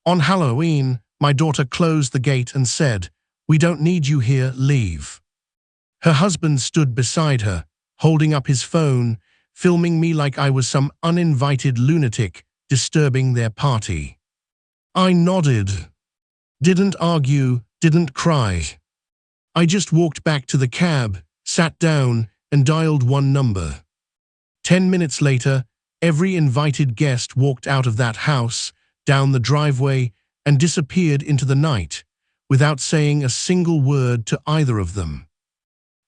On Halloween, my daughter closed the gate and said, "We don't need you here, leave." Her husband stood beside her, holding up his phone, filming me like I was some uninvited lunatic disturbing their party. I nodded. Didn't argue, didn't cry. I just walked back to the cab, sat down, and dialed one number. 10 minutes later, every invited guest walked out of that house, down the driveway, and disappeared into the night, without saying a single word to either of them.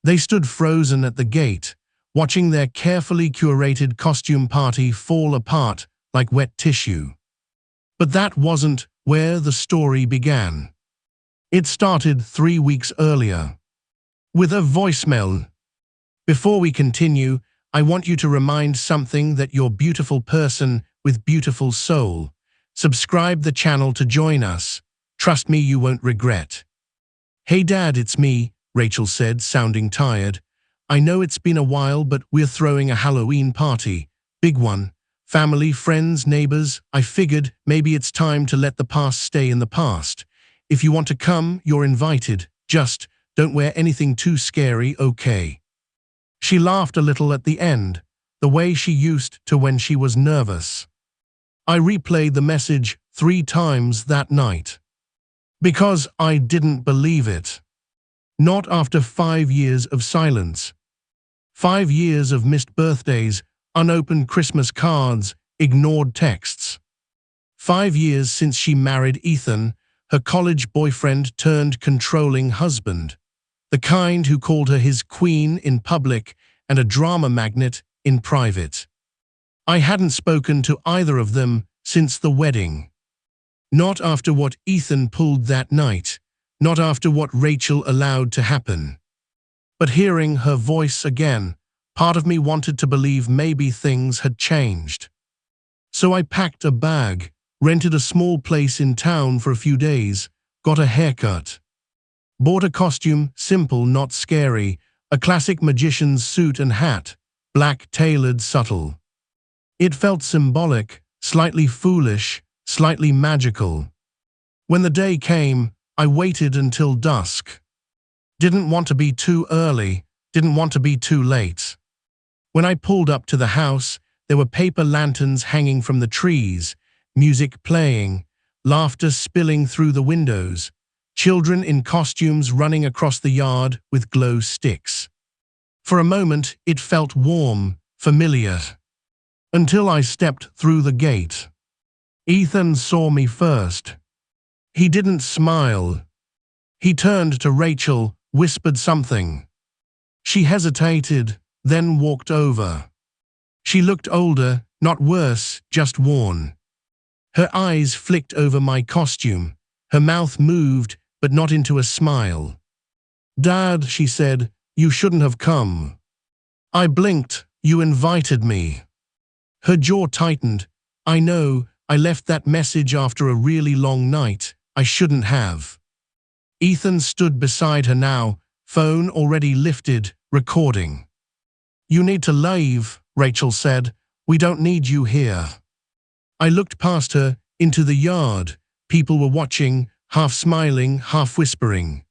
They stood frozen at the gate, watching their carefully curated costume party fall apart like wet tissue. But that wasn't where the story began. It started 3 weeks earlier, with a voicemail. Before we continue, I want you to remind something that you're a beautiful person with beautiful soul. Subscribe the channel to join us. Trust me, you won't regret. "Hey Dad, it's me," Rachel said, sounding tired. "I know it's been a while, but we're throwing a Halloween party. Big one. Family, friends, neighbors. I figured maybe it's time to let the past stay in the past. If you want to come, you're invited. Just don't wear anything too scary, okay?" She laughed a little at the end, the way she used to when she was nervous. I replayed the message 3 times that night. Because I didn't believe it. Not after 5 years of silence. 5 years of missed birthdays, unopened Christmas cards, ignored texts. 5 years since she married Ethan, her college boyfriend turned controlling husband. The kind who called her his queen in public and a drama magnet in private. I hadn't spoken to either of them since the wedding. Not after what Ethan pulled that night, not after what Rachel allowed to happen. But hearing her voice again, part of me wanted to believe maybe things had changed. So I packed a bag, rented a small place in town for a few days, got a haircut. Bought a costume, simple, not scary, a classic magician's suit and hat, black, tailored, subtle. It felt symbolic, slightly foolish, slightly magical. When the day came, I waited until dusk. Didn't want to be too early, didn't want to be too late. When I pulled up to the house, there were paper lanterns hanging from the trees, music playing, laughter spilling through the windows, children in costumes running across the yard with glow sticks. For a moment, it felt warm, familiar. Until I stepped through the gate. Ethan saw me first. He didn't smile. He turned to Rachel, whispered something. She hesitated, then walked over. She looked older, not worse, just worn. Her eyes flicked over my costume. Her mouth moved, but not into a smile. "Dad," she said, "you shouldn't have come." I blinked. "You invited me." Her jaw tightened. "I know, I left that message after a really long night. I shouldn't have." Ethan stood beside her now, phone already lifted, recording. "You need to leave," Rachel said. "We don't need you here." I looked past her, into the yard. People were watching, half smiling, half whispering.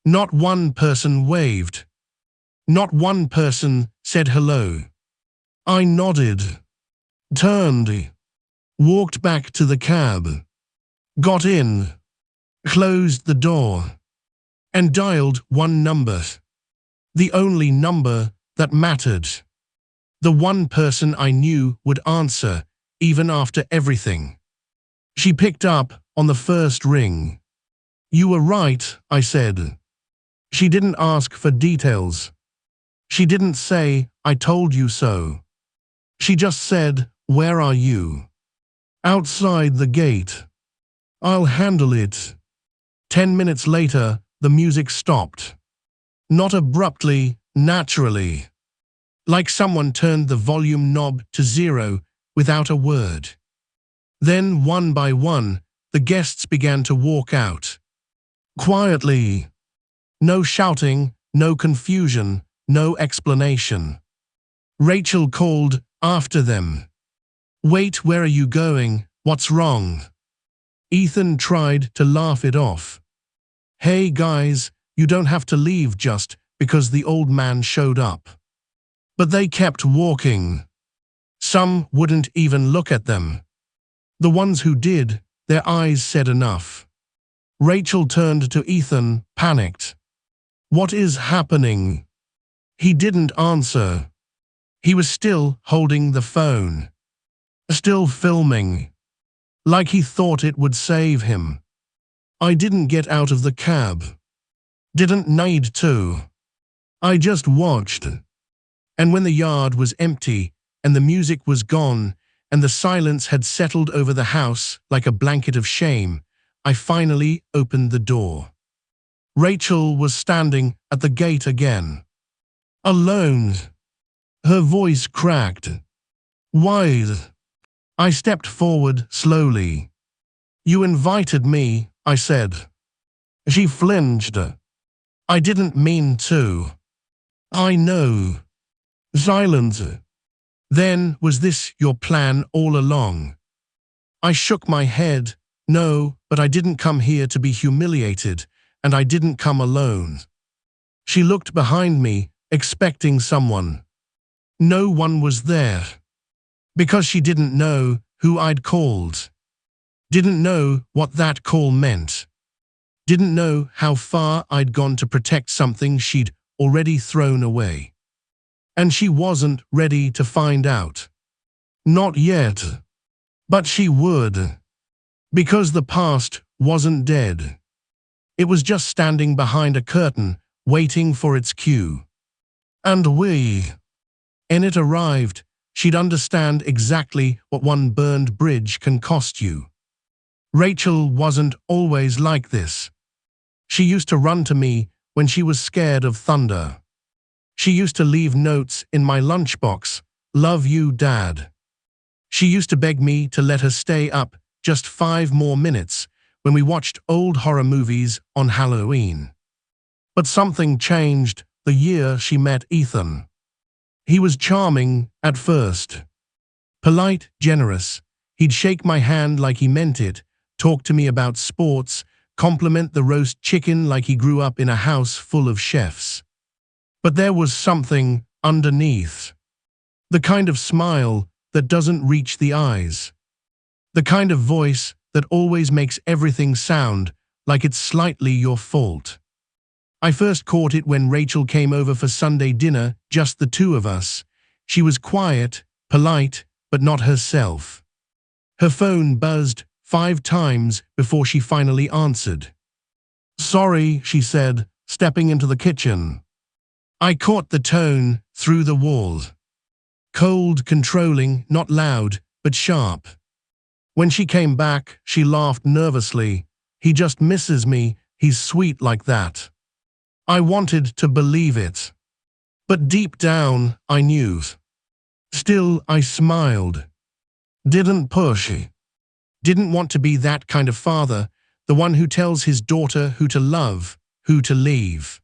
Not one person waved. Not one person said hello. I nodded. Turned. Walked back to the cab. Got in. Closed the door. And dialed one number. The only number that mattered. The one person I knew would answer, even after everything. She picked up on the first ring. "You were right," I said. She didn't ask for details. She didn't say, "I told you so." She just said, "Where are you?" "Outside the gate." "I'll handle it." 10 minutes later, the music stopped. Not abruptly, naturally. Like someone turned the volume knob to 0 without a word. Then, one by one, the guests began to walk out. Quietly. No shouting, no confusion, no explanation. Rachel called after them. "Wait, where are you going? What's wrong?" Ethan tried to laugh it off. Hey guys, you don't have to leave just because the old man showed up. But they kept walking. Some wouldn't even look at them. The ones who did, their eyes said enough. Rachel turned to Ethan, panicked. What is happening? He didn't answer. He was still holding the phone. Still filming. Like he thought it would save him. I didn't get out of the cab. Didn't need to. I just watched. And when the yard was empty, and the music was gone, and the silence had settled over the house like a blanket of shame, I finally opened the door. Rachel was standing at the gate again. Alone. Her voice cracked. Why? I stepped forward slowly. You invited me, I said. She flinched. I didn't mean to. I know. Silence. Then, was this your plan all along? I shook my head. No, but I didn't come here to be humiliated, and I didn't come alone. She looked behind me, expecting someone. No one was there. Because she didn't know who I'd called. Didn't know what that call meant. Didn't know how far I'd gone to protect something she'd already thrown away. And she wasn't ready to find out. Not yet. But she would. Because the past wasn't dead. It was just standing behind a curtain, waiting for its cue. And when it arrived, she'd understand exactly what one burned bridge can cost you. Rachel wasn't always like this. She used to run to me when she was scared of thunder. She used to leave notes in my lunchbox, "Love you, Dad." She used to beg me to let her stay up just 5 more minutes when we watched old horror movies on Halloween. But something changed the year she met Ethan. He was charming at first. Polite, generous. He'd shake my hand like he meant it, talk to me about sports, compliment the roast chicken like he grew up in a house full of chefs. But there was something underneath. The kind of smile that doesn't reach the eyes. The kind of voice that always makes everything sound like it's slightly your fault. I first caught it when Rachel came over for Sunday dinner, just the two of us. She was quiet, polite, but not herself. Her phone buzzed 5 times before she finally answered. Sorry, she said, stepping into the kitchen. I caught the tone through the wall. Cold, controlling, not loud, but sharp. When she came back, she laughed nervously. He just misses me, he's sweet like that. I wanted to believe it. But deep down, I knew. Still, I smiled. Didn't push. Didn't want to be that kind of father, the one who tells his daughter who to love, who to leave.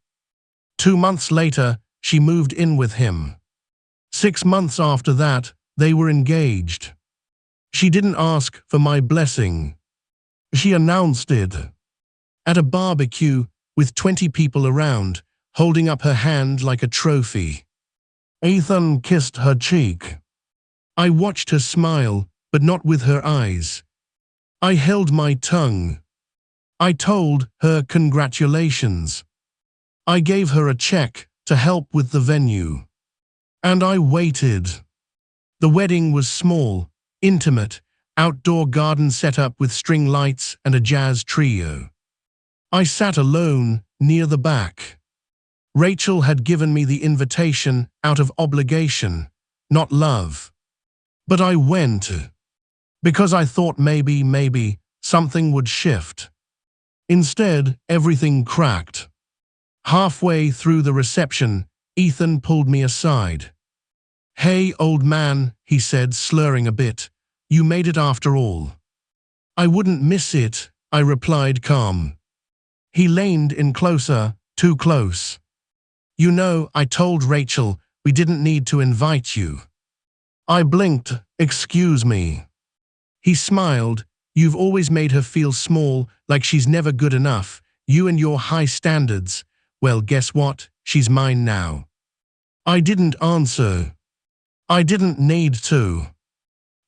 2 months later, she moved in with him. 6 months after that, they were engaged. She didn't ask for my blessing. She announced it. At a barbecue, with 20 people around, holding up her hand like a trophy. Ethan kissed her cheek. I watched her smile, but not with her eyes. I held my tongue. I told her congratulations. I gave her a check to help with the venue. And I waited. The wedding was small, intimate, outdoor garden set up with string lights and a jazz trio. I sat alone near the back. Rachel had given me the invitation out of obligation, not love. But I went, because I thought maybe something would shift. Instead, everything cracked. Halfway through the reception, Ethan pulled me aside. Hey, old man, he said, slurring a bit. You made it after all. I wouldn't miss it, I replied calm. He leaned in closer, too close. You know, I told Rachel we didn't need to invite you. I blinked, excuse me. He smiled, You've always made her feel small, like she's never good enough. You and your high standards. Well, guess what? She's mine now." I didn't answer. I didn't need to.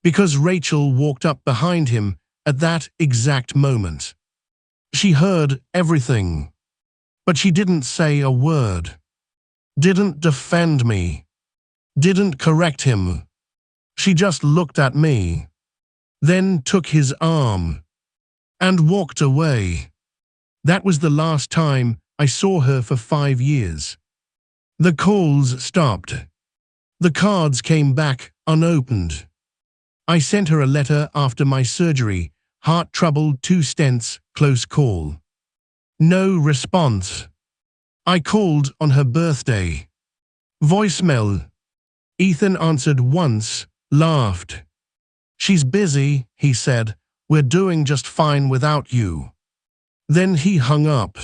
Because Rachel walked up behind him at that exact moment. She heard everything. But she didn't say a word. Didn't defend me. Didn't correct him. She just looked at me. Then took his arm. And walked away. That was the last time I saw her for 5 years. The calls stopped. The cards came back unopened. I sent her a letter after my surgery. Heart trouble, 2 stents, close call. No response. I called on her birthday. Voicemail. Ethan answered once, laughed. "She's busy," he said. "We're doing just fine without you." Then he hung up.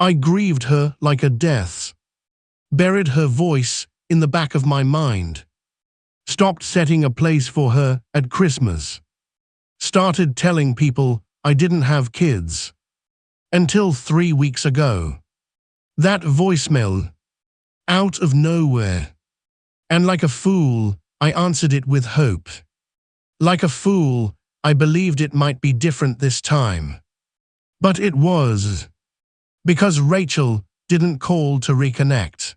I grieved her like a death. Buried her voice in the back of my mind. Stopped setting a place for her at Christmas. Started telling people I didn't have kids. Until 3 weeks ago. That voicemail. Out of nowhere. And like a fool, I answered it with hope. Like a fool, I believed it might be different this time. But it was. Because Rachel didn't call to reconnect.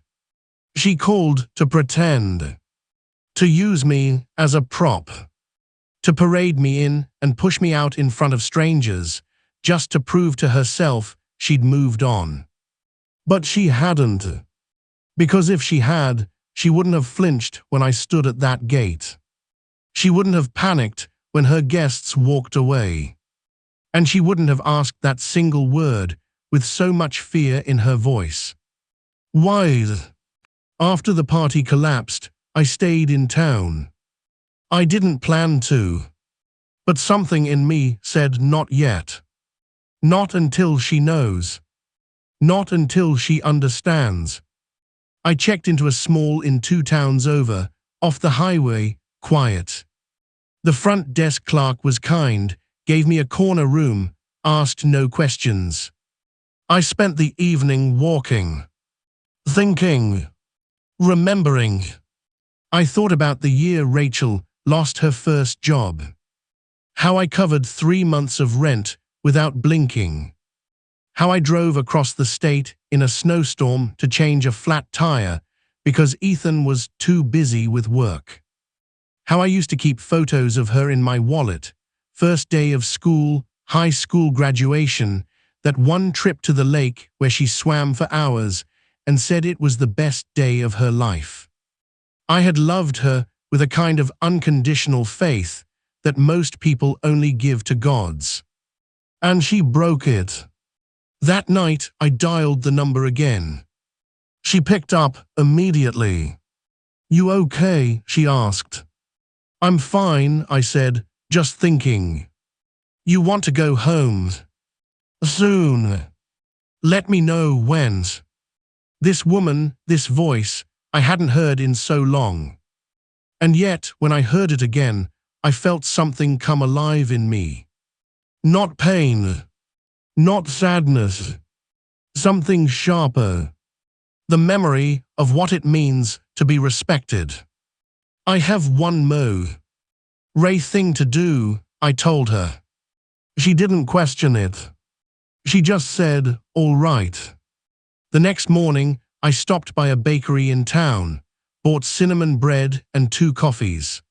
She called to pretend. To use me as a prop. To parade me in and push me out in front of strangers, just to prove to herself she'd moved on. But she hadn't. Because if she had, she wouldn't have flinched when I stood at that gate. She wouldn't have panicked when her guests walked away. And she wouldn't have asked that single word with so much fear in her voice. Why? After the party collapsed, I stayed in town. I didn't plan to. But something in me said not yet. Not until she knows. Not until she understands. I checked into a small inn 2 towns over, off the highway, quiet. The front desk clerk was kind, gave me a corner room, asked no questions. I spent the evening walking. Thinking. Remembering. I thought about the year Rachel lost her first job. How I covered 3 months of rent without blinking. How I drove across the state in a snowstorm to change a flat tire because Ethan was too busy with work. How I used to keep photos of her in my wallet, first day of school, high school graduation, that one trip to the lake where she swam for hours and said it was the best day of her life. I had loved her with a kind of unconditional faith that most people only give to gods. And she broke it. That night, I dialed the number again. She picked up immediately. "You okay?" she asked. "I'm fine," I said, just thinking. "You want to go home?" "Soon." "Let me know when." This woman, this voice, I hadn't heard in so long. And yet, when I heard it again, I felt something come alive in me. Not pain. Not sadness. Something sharper. The memory of what it means to be respected. "I have one Ray thing to do," I told her. She didn't question it. She just said, "All right." The next morning, I stopped by a bakery in town, bought cinnamon bread and 2 coffees.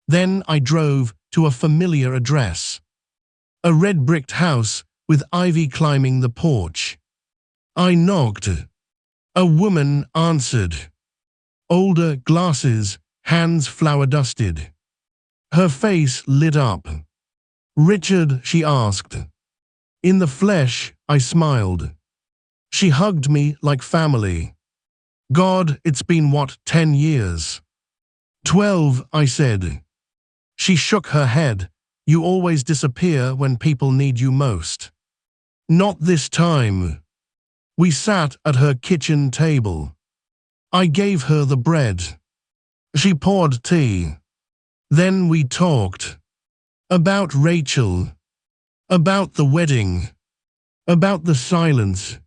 Then I drove to a familiar address. A red-bricked house with ivy climbing the porch. I knocked. A woman answered. Older, glasses, hands flour-dusted. Her face lit up. "Richard?" she asked. In the flesh, I smiled. She hugged me like family. "God, it's been what, 10 years?" 12, I said. She shook her head. "You always disappear when people need you most." "Not this time." We sat at her kitchen table. I gave her the bread. She poured tea. Then we talked. About Rachel. About the wedding. About the silence.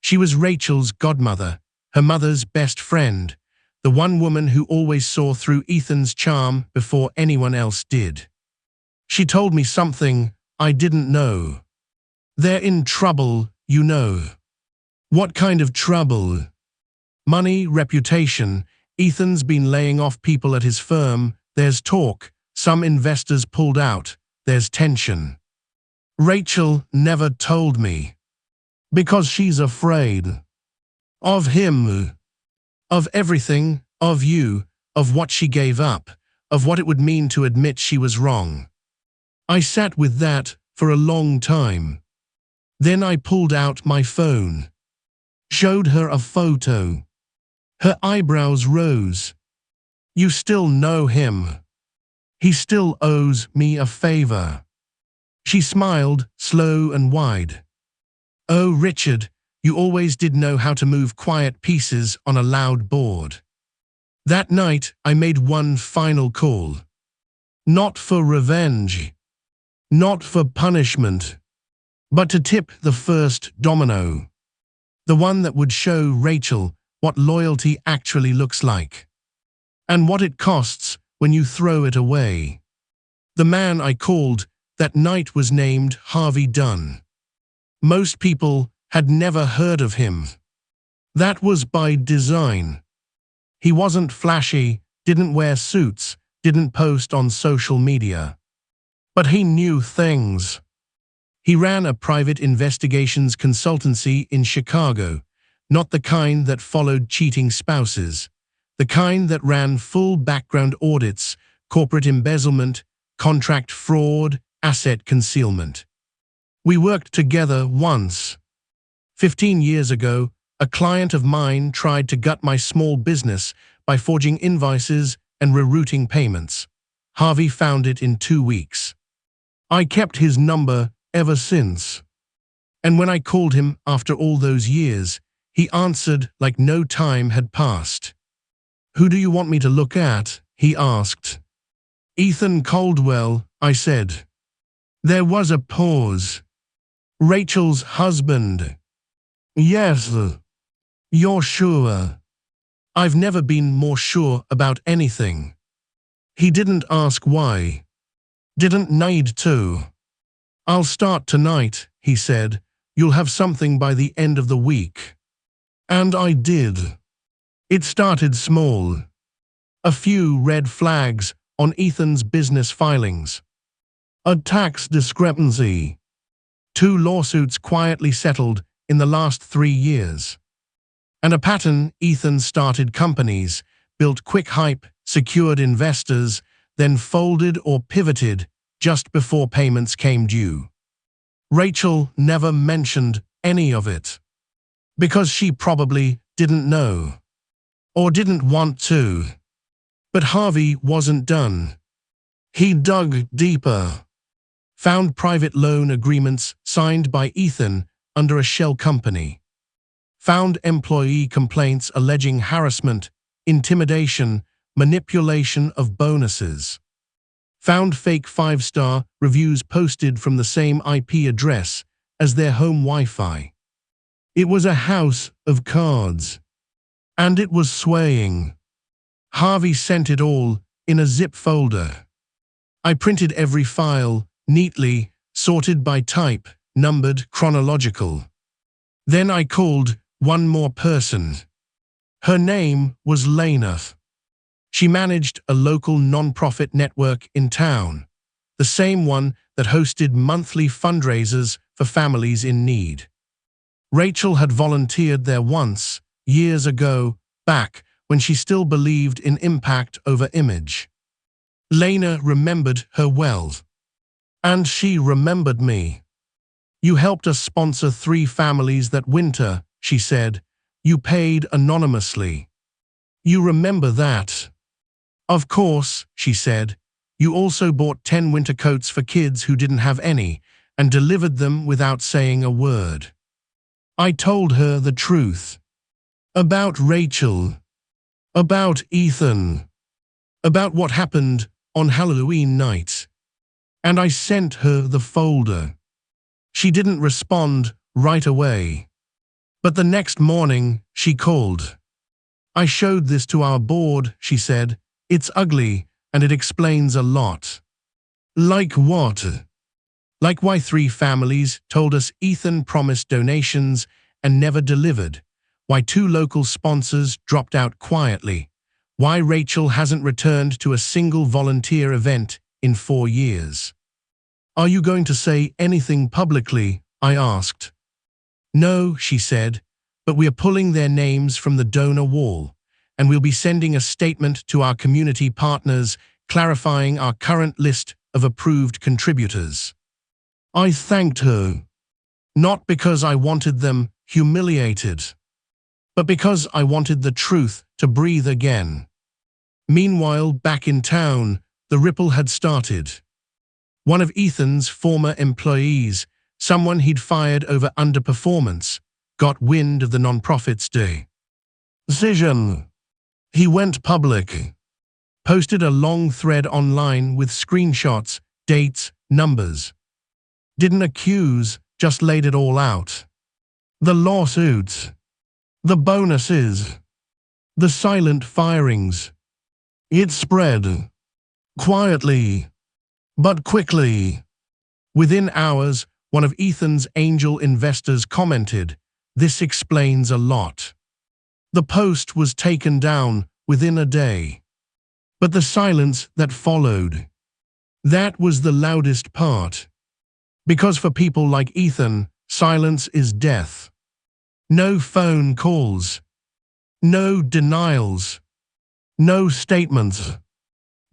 She was Rachel's godmother, her mother's best friend, the one woman who always saw through Ethan's charm before anyone else did. She told me something I didn't know. They're in trouble, you know. What kind of trouble? Money, reputation. Ethan's been laying off people at his firm. There's talk. Some investors pulled out. There's tension. Rachel never told me. Because she's afraid. Of him. Of everything. Of you. Of what she gave up. Of what it would mean to admit she was wrong. I sat with that for a long time. Then I pulled out my phone. Showed her a photo. Her eyebrows rose. You still know him. He still owes me a favor. She smiled, slow and wide. Oh, Richard, you always did know how to move quiet pieces on a loud board. That night, I made one final call. Not for revenge. Not for punishment. But to tip the first domino. The one that would show Rachel what loyalty actually looks like. And what it costs when you throw it away. The man I called that night was named Harvey Dunn. Most people had never heard of him. That was by design. He wasn't flashy, didn't wear suits, didn't post on social media. But he knew things. He ran a private investigations consultancy in Chicago, not the kind that followed cheating spouses, the kind that ran full background audits, corporate embezzlement, contract fraud, asset concealment. We worked together once. 15 years ago, a client of mine tried to gut my small business by forging invoices and rerouting payments. Harvey found it in 2 weeks. I kept his number ever since. And when I called him after all those years, he answered like no time had passed. Who do you want me to look at? He asked. Ethan Caldwell, I said. There was a pause. Rachel's husband. Yes. You're sure? I've never been more sure about anything. He didn't ask why. Didn't need to. I'll start tonight, he said. You'll have something by the end of the week. And I did. It started small. A few red flags on Ethan's business filings. A tax discrepancy. 2 lawsuits quietly settled in the last 3 years. And a pattern: Ethan started companies, built quick hype, secured investors, then folded or pivoted just before payments came due. Rachel never mentioned any of it. Because she probably didn't know. Or didn't want to. But Harvey wasn't done. He dug deeper. Found private loan agreements signed by Ethan under a shell company. Found employee complaints alleging harassment, intimidation, manipulation of bonuses. Found fake 5-star reviews posted from the same IP address as their home Wi-Fi. It was a house of cards. And it was swaying. Harvey sent it all in a zip folder. I printed every file, neatly, sorted by type, numbered, chronological. Then I called one more person. Her name was Lena. She managed a local non-profit network in town, the same one that hosted monthly fundraisers for families in need. Rachel had volunteered there once, years ago, back when she still believed in impact over image. Lena remembered her well. And she remembered me. You helped us sponsor 3 families that winter, she said. You paid anonymously. You remember that? Of course, she said. You also bought 10 winter coats for kids who didn't have any and delivered them without saying a word. I told her the truth. About Rachel. About Ethan. About what happened on Halloween night. and I sent her the folder. She didn't respond right away. But the next morning, she called. I showed this to our board, she said. It's ugly, and it explains a lot. Like what? Like why 3 families told us Ethan promised donations and never delivered. Why 2 local sponsors dropped out quietly. Why Rachel hasn't returned to a single volunteer event in 4 years. Are you going to say anything publicly? I asked. No, she said, but we are pulling their names from the donor wall, and we'll be sending a statement to our community partners clarifying our current list of approved contributors. I thanked her, not because I wanted them humiliated, but because I wanted the truth to breathe again. Meanwhile, back in town, the ripple had started. One of Ethan's former employees, someone he'd fired over underperformance, got wind of the nonprofit's decision. He went public, posted a long thread online with screenshots, dates, numbers. Didn't accuse, just laid it all out. The lawsuits, the bonuses, the silent firings. It spread. Quietly, but quickly. Within hours, one of Ethan's angel investors commented, "This explains a lot." The post was taken down within a day. But the silence that followed, that was the loudest part. Because for people like Ethan, silence is death. No phone calls. No denials. No statements.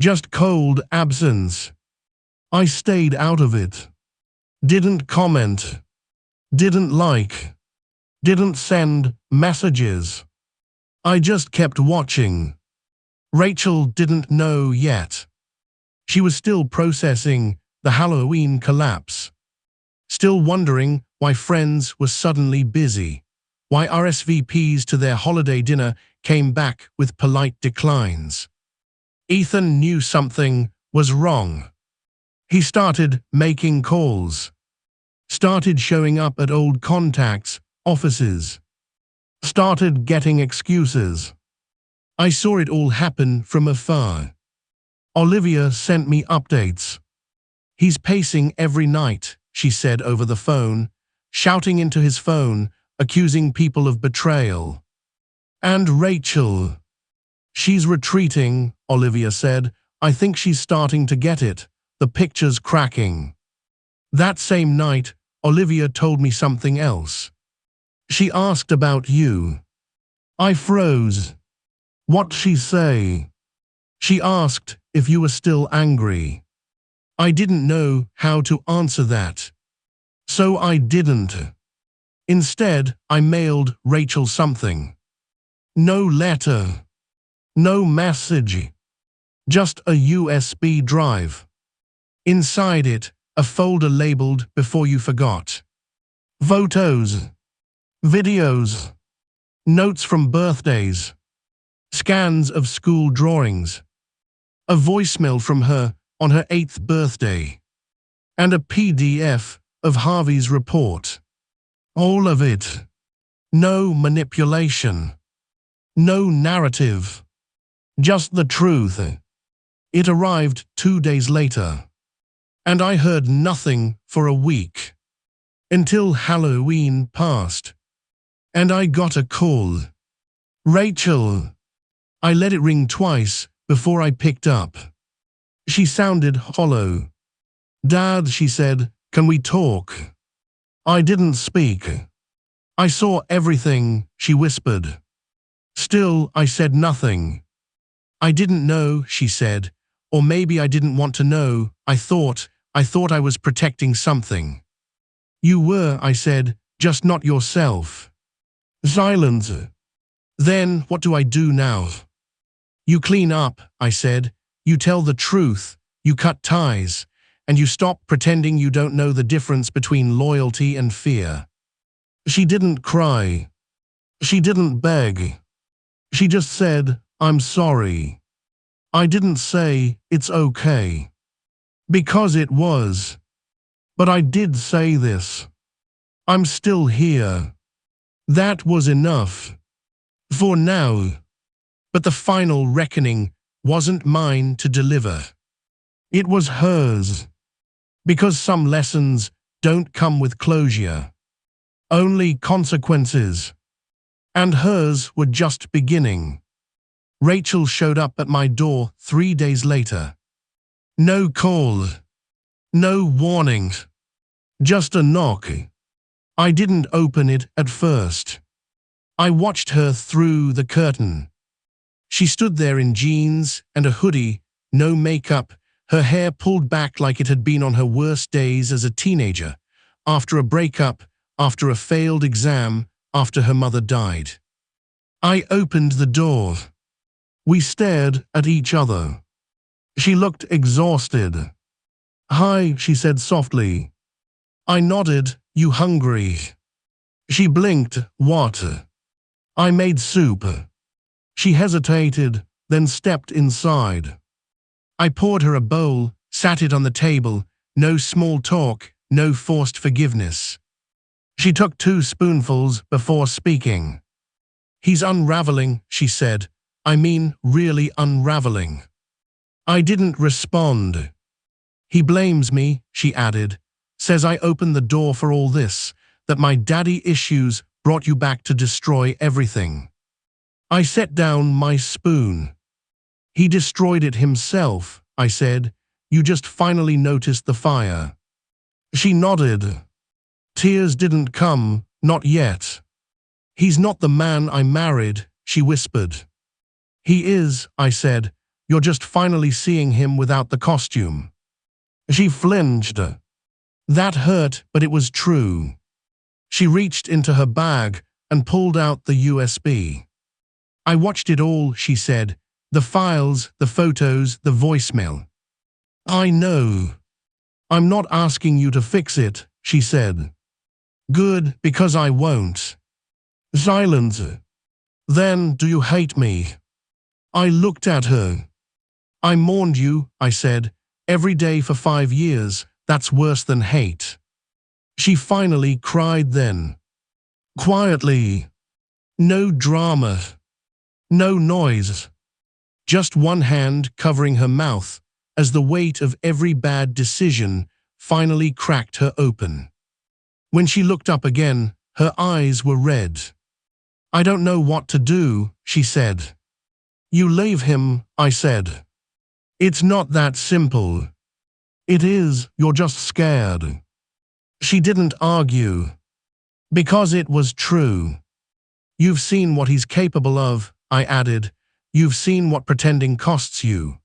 Just cold absence. I stayed out of it. Didn't comment. Didn't like. Didn't send messages. I just kept watching. Rachel didn't know yet. She was still processing the Halloween collapse. Still wondering why friends were suddenly busy. Why RSVPs to their holiday dinner came back with polite declines. Ethan knew something was wrong. He started making calls. Started showing up at old contacts' offices. Started getting excuses. I saw it all happen from afar. Olivia sent me updates. He's pacing every night, she said over the phone, shouting into his phone, accusing people of betrayal. And Rachel. She's retreating, Olivia said. I think she's starting to get it. The picture's cracking. That same night, Olivia told me something else. She asked about you. I froze. What'd she say? She asked if you were still angry. I didn't know how to answer that. So I didn't. Instead, I mailed Rachel something. No letter. No message. Just a USB drive. Inside it, a folder labeled "Before You Forgot." Photos. Videos. Notes from birthdays. Scans of school drawings. A voicemail from her on her 8th birthday. And a PDF of Harvey's report. All of it. No manipulation. No narrative. Just the truth. It arrived 2 days later. And I heard nothing for a week. Until Halloween passed. And I got a call. Rachel. I let it ring twice before I picked up. She sounded hollow. Dad, she said, can we talk? I didn't speak. I saw everything, she whispered. Still, I said nothing. I didn't know, she said, or maybe I didn't want to know. I thought I was protecting something. You were, I said, just not yourself. Silence. Then what do I do now? You clean up, I said. You tell the truth, you cut ties, and you stop pretending you don't know the difference between loyalty and fear. She didn't cry. She didn't beg. She just said, I'm sorry. I didn't say, it's okay. Because it was. But I did say this. I'm still here. That was enough. For now. But the final reckoning wasn't mine to deliver. It was hers. Because some lessons don't come with closure. Only consequences. And hers were just beginning. Rachel showed up at my door 3 days later. No call. No warning. Just a knock. I didn't open it at first. I watched her through the curtain. She stood there in jeans and a hoodie, no makeup, her hair pulled back like it had been on her worst days as a teenager, after a breakup, after a failed exam, after her mother died. I opened the door. We stared at each other. She looked exhausted. "Hi," she said softly. I nodded. "You hungry?" She blinked. "What?" "I made soup." She hesitated, then stepped inside. I poured her a bowl, sat it on the table, no small talk, no forced forgiveness. She took 2 spoonfuls before speaking. "He's unraveling," she said. "I mean, really unraveling." I didn't respond. "He blames me," she added. "Says I opened the door for all this, that my daddy issues brought you back to destroy everything." I set down my spoon. "He destroyed it himself," I said. "You just finally noticed the fire." She nodded. Tears didn't come, not yet. "He's not the man I married," she whispered. "He is," I said. "You're just finally seeing him without the costume." She flinched. That hurt, but it was true. She reached into her bag and pulled out the USB. "I watched it all," she said. "The files, the photos, the voicemail." "I know. I'm not asking you to fix it," she said. "Good, because I won't." Silence. "Then do you hate me?" I looked at her. "I mourned you," I said, "every day for 5 years. That's worse than hate." She finally cried then. Quietly. No drama. No noise. Just one hand covering her mouth as the weight of every bad decision finally cracked her open. When she looked up again, her eyes were red. "I don't know what to do," she said. "You leave him," I said. "It's not that simple." "It is, you're just scared." She didn't argue. "Because it was true." "You've seen what he's capable of," I added. "You've seen what pretending costs you."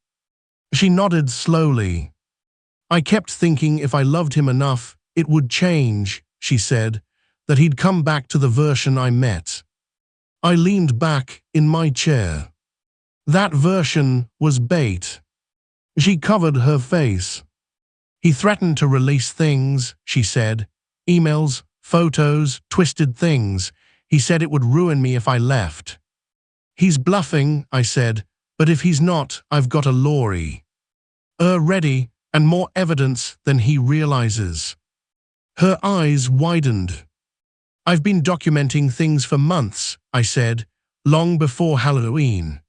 She nodded slowly. "I kept thinking if I loved him enough, it would change," she said, "that he'd come back to the version I met." I leaned back in my chair. That version was bait. She covered her face. "He threatened to release things," she said. "Emails, photos, twisted things. He said it would ruin me if I left." "He's bluffing," I said, "but if he's not, I've got a Laurie. Ready, and more evidence than he realizes." Her eyes widened. "I've been documenting things for months," I said, "long before Halloween."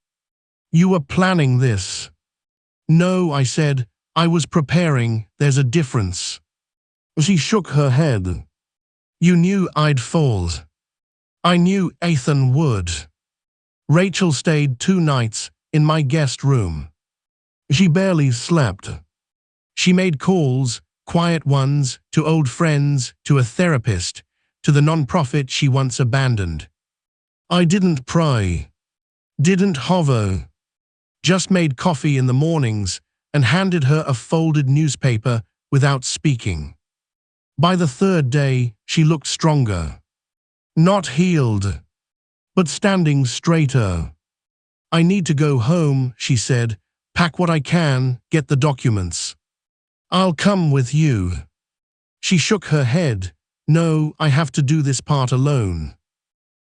"You were planning this." "No," I said, "I was preparing. There's a difference." She shook her head. "You knew I'd fall." "I knew Ethan would." Rachel stayed 2 nights in my guest room. She barely slept. She made calls, quiet ones, to old friends, to a therapist, to the nonprofit she once abandoned. I didn't pry, didn't hover, just made coffee in the mornings and handed her a folded newspaper without speaking. By the 3rd day, she looked stronger. Not healed, but standing straighter. "I need to go home," she said. "Pack what I can, get the documents." "I'll come with you." She shook her head. "No, I have to do this part alone."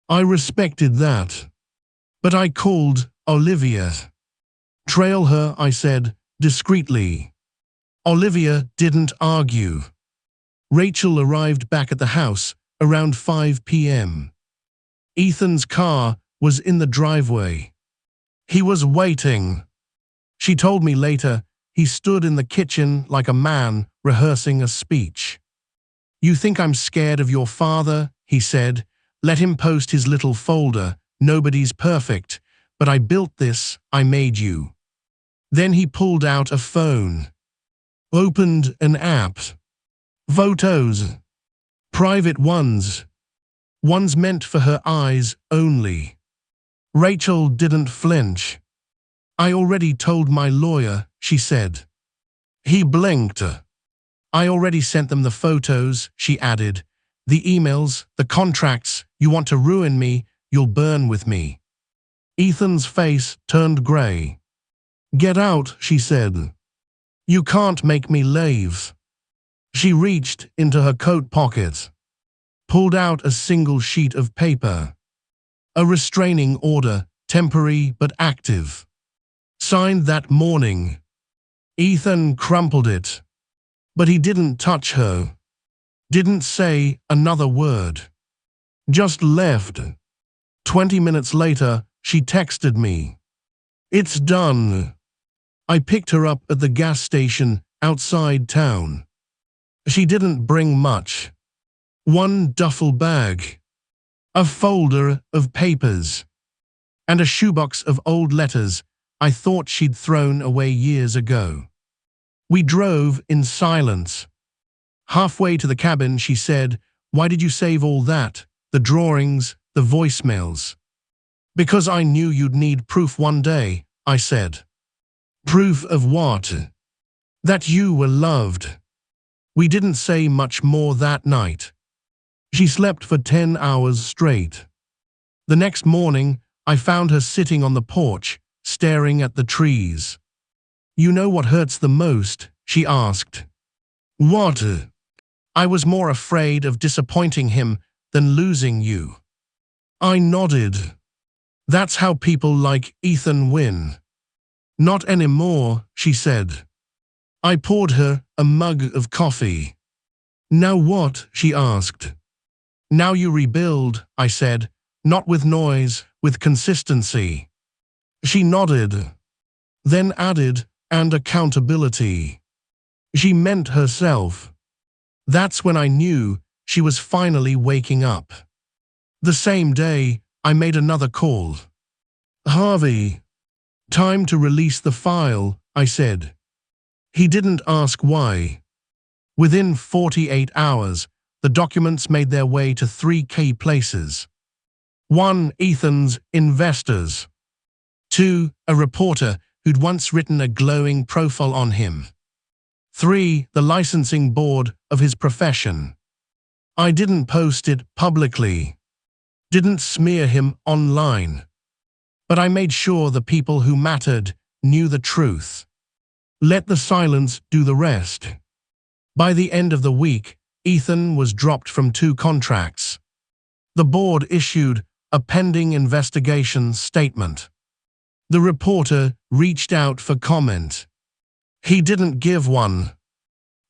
I respected that. But I called Olivia. "Trail her," I said, discreetly. Olivia didn't argue. Rachel arrived back at the house around 5 p.m. Ethan's car was in the driveway. He was waiting. She told me later he stood in the kitchen like a man rehearsing a speech. "You think I'm scared of your father?" he said. "Let him post his little folder. Nobody's perfect. But I built this, I made you." Then he pulled out a phone. Opened an app. Photos. Private ones. Ones meant for her eyes only. Rachel didn't flinch. "I already told my lawyer," she said. He blinked. "I already sent them the photos," she added. "The emails, the contracts. You want to ruin me, you'll burn with me." Ethan's face turned gray. "Get out," she said. "You can't make me leave." She reached into her coat pocket, pulled out a single sheet of paper. A restraining order, temporary but active. Signed that morning. Ethan crumpled it. But he didn't touch her. Didn't say another word. Just left. 20 minutes later, she texted me. "It's done." I picked her up at the gas station outside town. She didn't bring much. One duffel bag, a folder of papers, and a shoebox of old letters I thought she'd thrown away years ago. We drove in silence. Halfway to the cabin, she said, "Why did you save all that? The drawings, the voicemails?" "Because I knew you'd need proof one day," I said. "Proof of what?" "That you were loved." We didn't say much more that night. She slept for 10 hours straight. The next morning, I found her sitting on the porch, staring at the trees. "You know what hurts the most?" she asked. "What?" "I was more afraid of disappointing him than losing you." I nodded. "That's how people like Ethan win." "Not anymore," she said. I poured her a mug of coffee. "Now what?" she asked. "Now you rebuild," I said. "Not with noise, with consistency." She nodded, then added, "and accountability." She meant herself. That's when I knew she was finally waking up. The same day, I made another call. "Harvey, time to release the file," I said. He didn't ask why. Within 48 hours, the documents made their way to 3 key places. 1. Ethan's investors. 2. A reporter who'd once written a glowing profile on him. 3. The licensing board of his profession. I didn't post it publicly. Didn't smear him online. But I made sure the people who mattered knew the truth. Let the silence do the rest. By the end of the week, Ethan was dropped from 2 contracts. The board issued a pending investigation statement. The reporter reached out for comment. He didn't give one.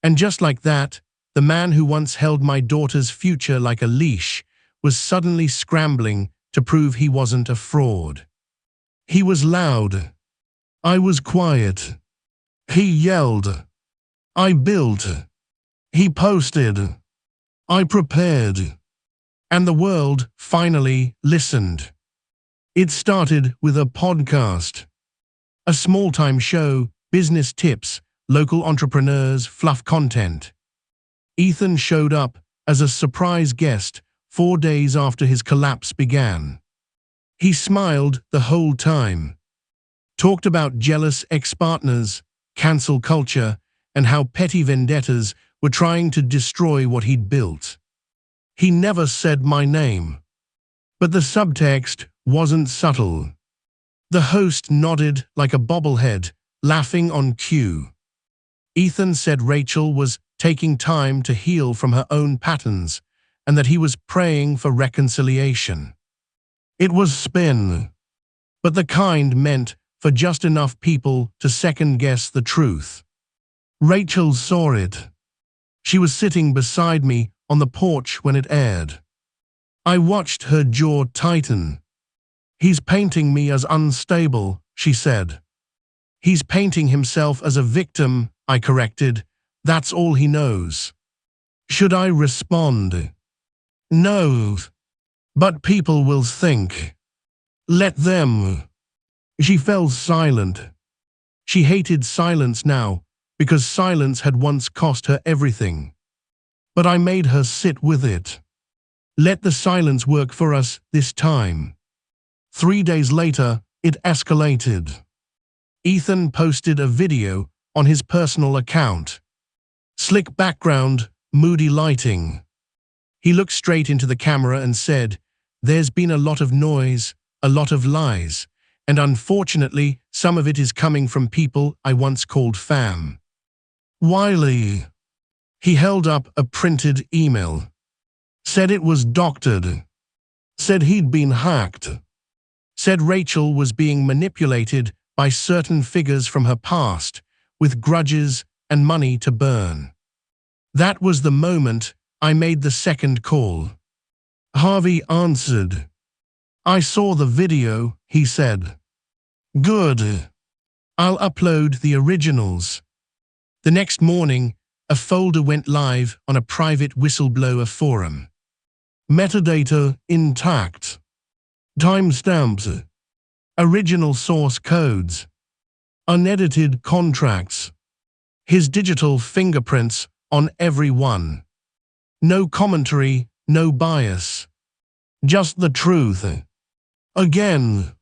And just like that, the man who once held my daughter's future like a leash was suddenly scrambling to prove he wasn't a fraud. He was loud. I was quiet. He yelled. I built. He posted. I prepared. And the world finally listened. It started with a podcast. A small-time show, business tips, local entrepreneurs, fluff content. Ethan showed up as a surprise guest 4 days after his collapse began. He smiled the whole time. Talked about jealous ex-partners, cancel culture, and how petty vendettas were trying to destroy what he'd built. He never said my name. But the subtext wasn't subtle. The host nodded like a bobblehead, laughing on cue. Ethan said Rachel was taking time to heal from her own patterns, and that he was praying for reconciliation. It was spin, but the kind meant for just enough people to second-guess the truth. Rachel saw it. She was sitting beside me on the porch when it aired. I watched her jaw tighten. "He's painting me as unstable," she said. "He's painting himself as a victim," I corrected. "That's all he knows." Should I respond? No. But people will think. Let them. She fell silent. She hated silence now, because silence had once cost her everything. But I made her sit with it. Let the silence work for us this time. 3 days later, it escalated. Ethan posted a video on his personal account. Slick background, moody lighting. He looked straight into the camera and said, "There's been a lot of noise, a lot of lies, and unfortunately, some of it is coming from people I once called fam." Wiley. He held up a printed email. Said it was doctored. Said he'd been hacked. Said Rachel was being manipulated by certain figures from her past, with grudges and money to burn. That was the moment I made the second call. Harvey answered. "I saw the video," he said. "Good. I'll upload the originals." The next morning, a folder went live on a private whistleblower forum. Metadata intact. Timestamps. Original source codes. Unedited contracts. His digital fingerprints on every one. No commentary, no bias. Just the truth. Again.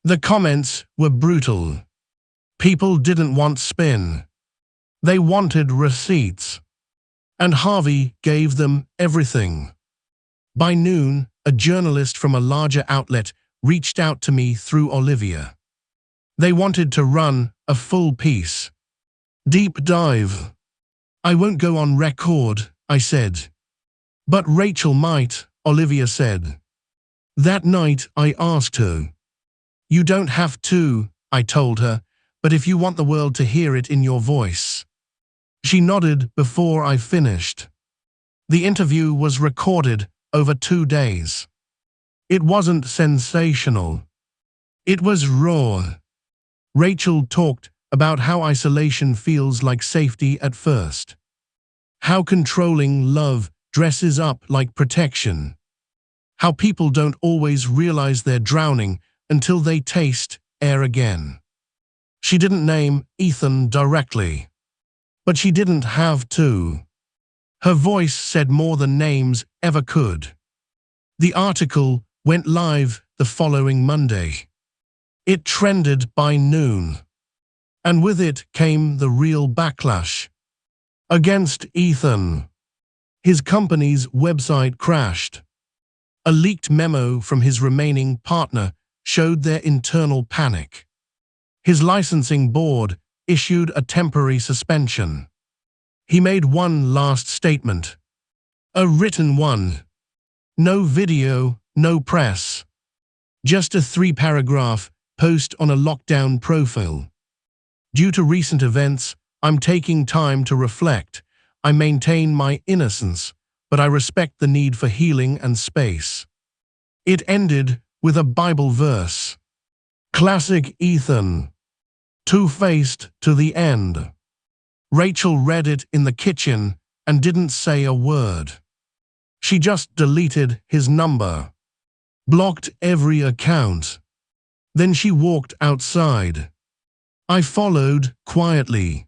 The comments were brutal. People didn't want spin. They wanted receipts. And Harvey gave them everything. By noon, a journalist from a larger outlet reached out to me through Olivia. They wanted to run a full piece. Deep dive. "I won't go on record," I said. "But Rachel might," Olivia said. That night I asked her. "You don't have to," I told her, "but if you want the world to hear it in your voice." She nodded before I finished. The interview was recorded over 2 days. It wasn't sensational. It was raw. Rachel talked about how isolation feels like safety at first. How controlling love dresses up like protection. How people don't always realize they're drowning until they taste air again. She didn't name Ethan directly. But she didn't have to. Her voice said more than names ever could. The article went live the following Monday. It trended by noon. And with it came the real backlash. Against Ethan. His company's website crashed. A leaked memo from his remaining partner showed their internal panic. His licensing board issued a temporary suspension. He made one last statement. A written one. No video, no press. Just a 3-paragraph post on a lockdown profile. "Due to recent events, I'm taking time to reflect. I maintain my innocence, but I respect the need for healing and space." It ended with a Bible verse. Classic Ethan. Two-faced to the end. Rachel read it in the kitchen and didn't say a word. She just deleted his number. Blocked every account. Then she walked outside. I followed quietly.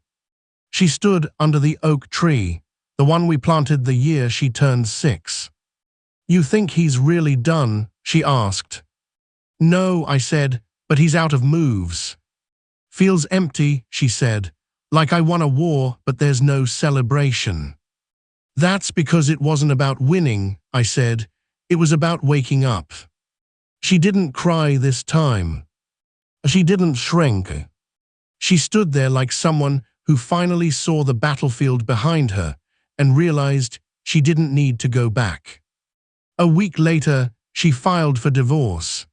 She stood under the oak tree, the one we planted the year she turned 6. "You think he's really done?" she asked. "No," I said, "but he's out of moves." "Feels empty," she said, "like I won a war but there's no celebration." "That's because it wasn't about winning," I said. "It was about waking up." She didn't cry this time. She didn't shrink. She stood there like someone who finally saw the battlefield behind her and realized she didn't need to go back. A week later, she filed for divorce.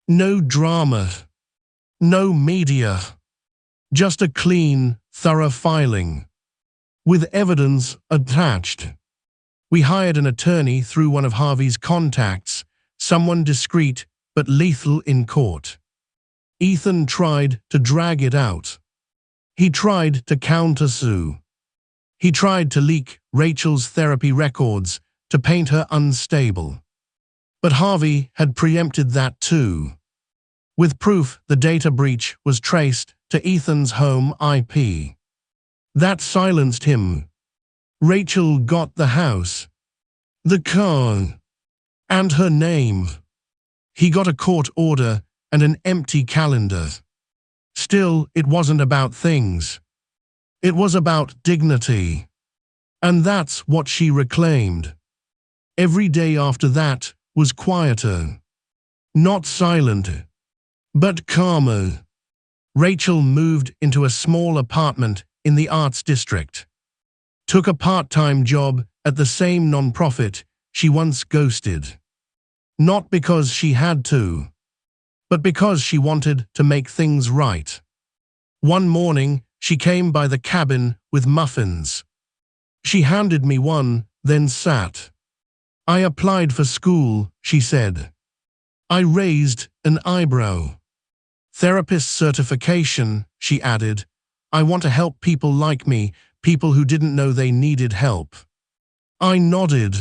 No drama. No media. Just a clean, thorough filing. with evidence attached. We hired an attorney through one of Harvey's contacts, someone discreet but lethal in court. Ethan tried to drag it out. He tried to countersue. He tried to leak Rachel's therapy records to paint her unstable. But Harvey had preempted that too. With proof, the data breach was traced to Ethan's home IP. That silenced him. Rachel got the house, the car, and her name. He got a court order and an empty calendar. Still, it wasn't about things. It was about dignity. And that's what she reclaimed. Every day after that was quieter. Not silent, but calmer. Rachel moved into a small apartment in the Arts District. Took a part-time job at the same nonprofit she once ghosted. Not because she had to, but because she wanted to make things right. One morning, she came by the cabin with muffins. She handed me one, then sat. "I applied for school," she said. I raised an eyebrow. "Therapist certification," she added. "I want to help people like me, people who didn't know they needed help." I nodded.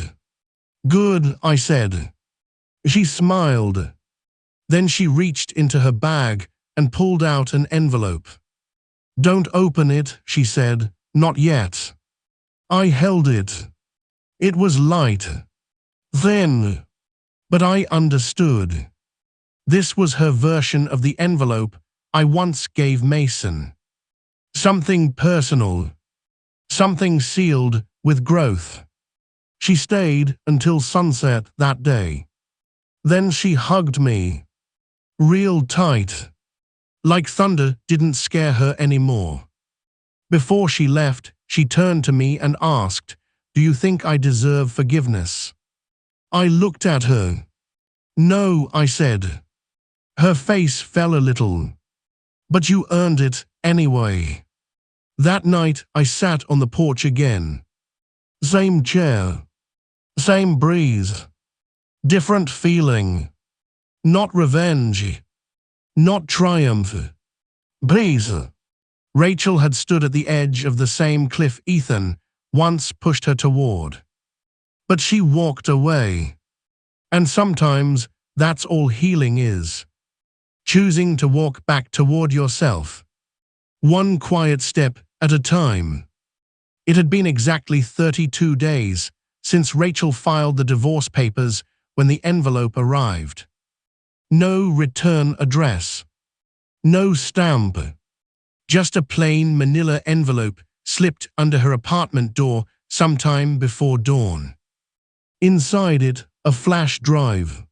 "Good," I said. She smiled. Then she reached into her bag and pulled out an envelope. "Don't open it," she said. "Not yet." I held it. It was light. Thin. But I understood. This was her version of the envelope I once gave Mason. Something personal. Something sealed with growth. She stayed until sunset that day. Then she hugged me. Real tight. Like thunder didn't scare her anymore. Before she left, she turned to me and asked, "Do you think I deserve forgiveness?" I looked at her. "No," I said. Her face fell a little. "But you earned it anyway." That night, I sat on the porch again. Same chair. Same breeze. Different feeling. Not revenge. Not triumph. Peace. Rachel had stood at the edge of the same cliff Ethan once pushed her toward. But she walked away. And sometimes that's all healing is. Choosing to walk back toward yourself. One quiet step at a time. It had been exactly 32 days since Rachel filed the divorce papers when the envelope arrived. No return address. No stamp. Just a plain manila envelope slipped under her apartment door sometime before dawn. Inside it, a flash drive.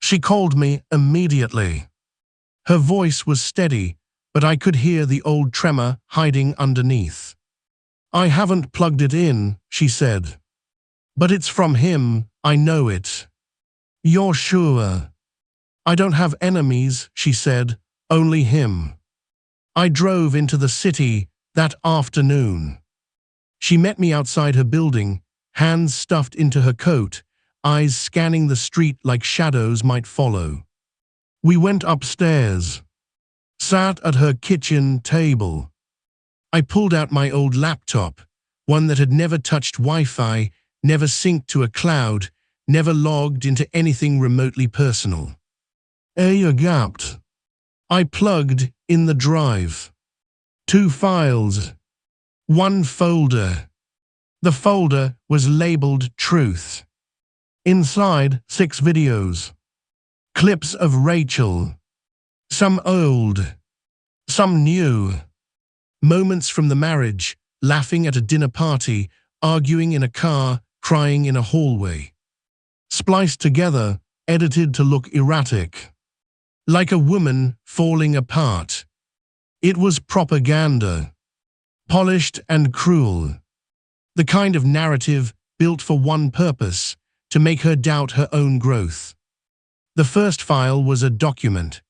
She called me immediately. Her voice was steady, but I could hear the old tremor hiding underneath. "I haven't plugged it in," she said. "But it's from him, I know it." "You're sure?" "I don't have enemies," she said, "only him." I drove into the city that afternoon. She met me outside her building, hands stuffed into her coat, eyes scanning the street like shadows might follow. We went upstairs. Sat at her kitchen table. I pulled out my old laptop, one that had never touched Wi-Fi, never synced to a cloud, never logged into anything remotely personal. "Air gapped." I plugged in the drive. 2 files. 1 folder. The folder was labeled Truth. Inside, 6 videos. Clips of Rachel. Some old. Some new. Moments from the marriage, laughing at a dinner party, arguing in a car, crying in a hallway. Spliced together, edited to look erratic. Like a woman falling apart. It was propaganda. Polished and cruel. The kind of narrative built for one purpose, to make her doubt her own growth. The first file was a document,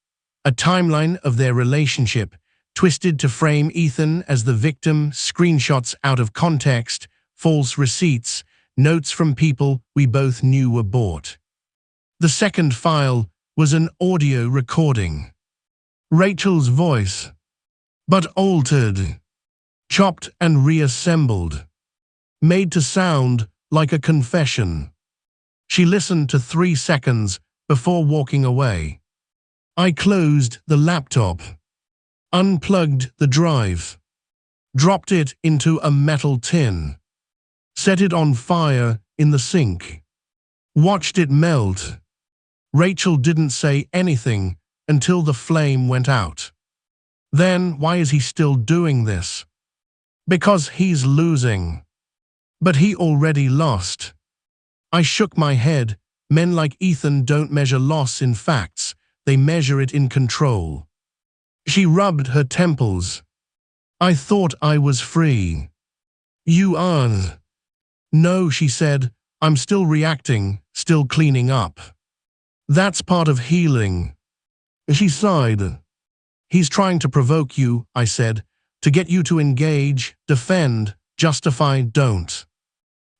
a timeline of their relationship, twisted to frame Ethan as the victim, screenshots out of context, false receipts, notes from people we both knew were bought. The second file was an audio recording. Rachel's voice, but altered, chopped and reassembled, made to sound like a confession. She listened to 3 seconds before walking away. I closed the laptop, unplugged the drive, dropped it into a metal tin, set it on fire in the sink, watched it melt. Rachel didn't say anything until the flame went out. Then why is he still doing this? Because he's losing. But he already lost. I shook my head. Men like Ethan don't measure loss in facts, they measure it in control. She rubbed her temples. I thought I was free. You aren't. No, she said, I'm still reacting, still cleaning up. That's part of healing. She sighed. He's trying to provoke you, I said, to get you to engage, defend, justify, don't.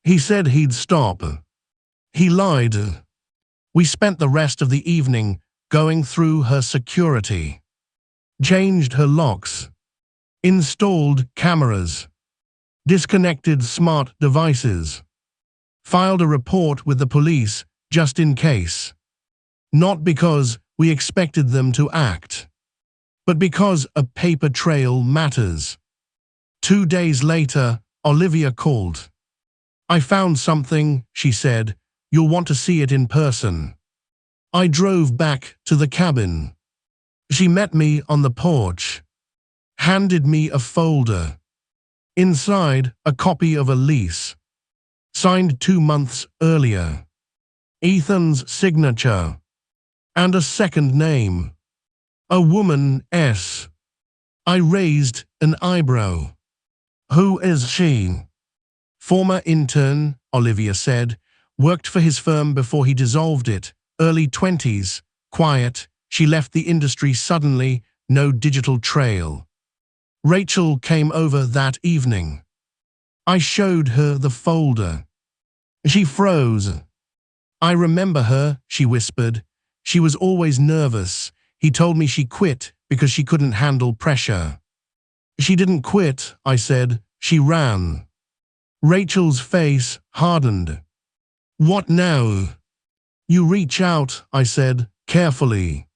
He said he'd stop. He lied. We spent the rest of the evening going through her security. Changed her locks. Installed cameras. Disconnected smart devices. Filed a report with the police just in case. Not because we expected them to act, but because a paper trail matters. 2 days later, Olivia called. I found something, she said. You'll want to see it in person. I drove back to the cabin. She met me on the porch, handed me a folder. Inside, a copy of a lease, signed 2 months earlier. Ethan's signature, and a second name. A woman, S. I raised an eyebrow. Who is she? Former intern, Olivia said, worked for his firm before he dissolved it, early 20s, quiet. She left the industry suddenly, no digital trail. Rachel came over that evening. I showed her the folder. She froze. I remember her, she whispered. She was always nervous. He told me she quit because she couldn't handle pressure. She didn't quit, I said. She ran. Rachel's face hardened. What now? You reach out, I said, carefully.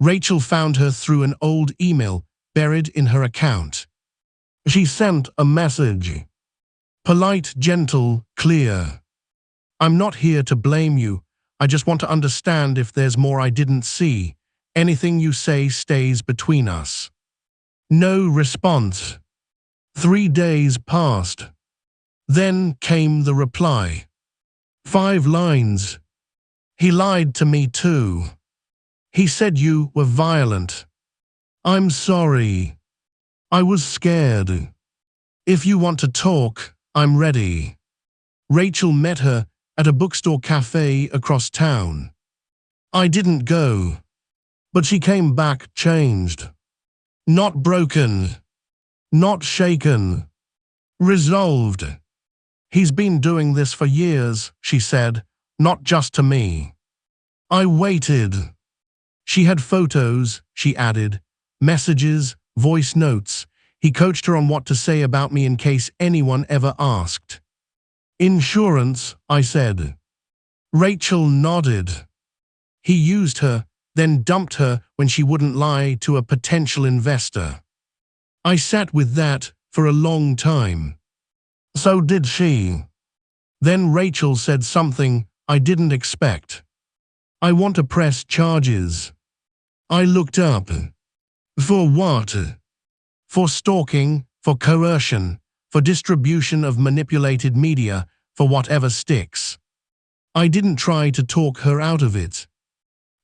Rachel found her through an old email buried in her account. She sent a message. Polite, gentle, clear. I'm not here to blame you. I just want to understand if there's more I didn't see. Anything you say stays between us. No response. 3 days passed. Then came the reply. 5 lines. He lied to me too. He said you were violent. I'm sorry. I was scared. If you want to talk, I'm ready. Rachel met her at a bookstore cafe across town. I didn't go, but she came back changed. Not broken. Not shaken. Resolved. He's been doing this for years, she said, not just to me. I waited. She had photos, she added, messages, voice notes. He coached her on what to say about me in case anyone ever asked. Insurance, I said. Rachel nodded. He used her, then dumped her when she wouldn't lie to a potential investor. I sat with that for a long time. So did she. Then Rachel said something I didn't expect. I want to press charges. I looked up. For what? For stalking, for coercion, for distribution of manipulated media, for whatever sticks. I didn't try to talk her out of it.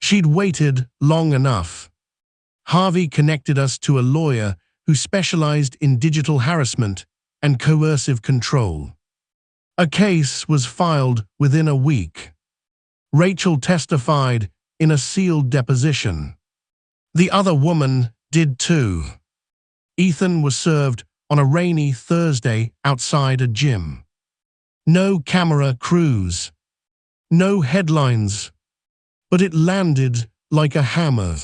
She'd waited long enough. Harvey connected us to a lawyer who specialized in digital harassment and coercive control. A case was filed within a week. Rachel testified in a sealed deposition. The other woman did too. Ethan was served on a rainy Thursday outside a gym. No camera crews. No headlines. But it landed like a hammer.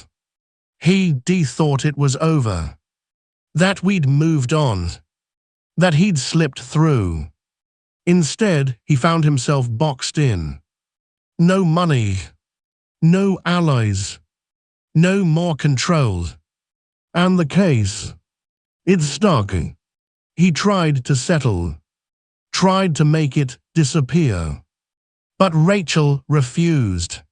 He thought it was over. That we'd moved on. That he'd slipped through. Instead, he found himself boxed in. No money. No allies. No more control. And the case, it stuck. He tried to settle. Tried to make it disappear. But Rachel refused.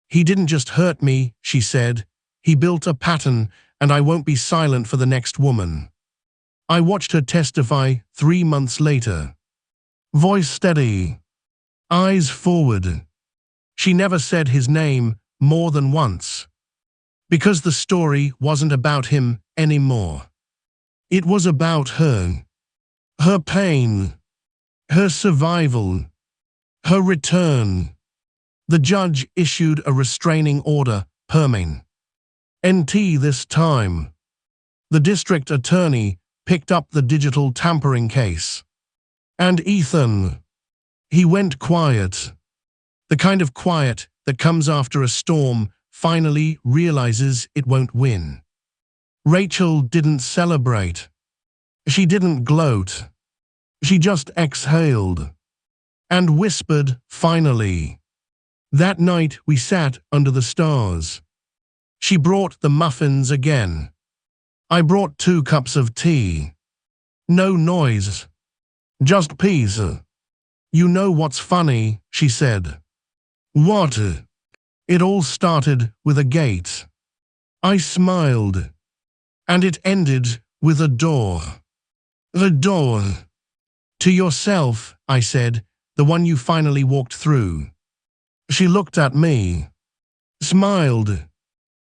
He didn't just hurt me, she said. He built a pattern, and I won't be silent for the next woman. I watched her testify 3 months later. Voice steady. Eyes forward. She never said his name more than once. Because the story wasn't about him anymore. It was about her. Her pain. Her survival. Her return. The judge issued a restraining order, permain. NT this time. The district attorney picked up the digital tampering case. And Ethan. He went quiet. The kind of quiet that comes after a storm finally realizes it won't win. Rachel didn't celebrate. She didn't gloat. She just exhaled. And whispered, finally. That night we sat under the stars. She brought the muffins again. I brought 2 cups of tea. No noise. Just peace. You know what's funny, she said. What? It all started with a gate. I smiled. And it ended with a door. The door. To yourself, I said, the one you finally walked through. She looked at me. Smiled.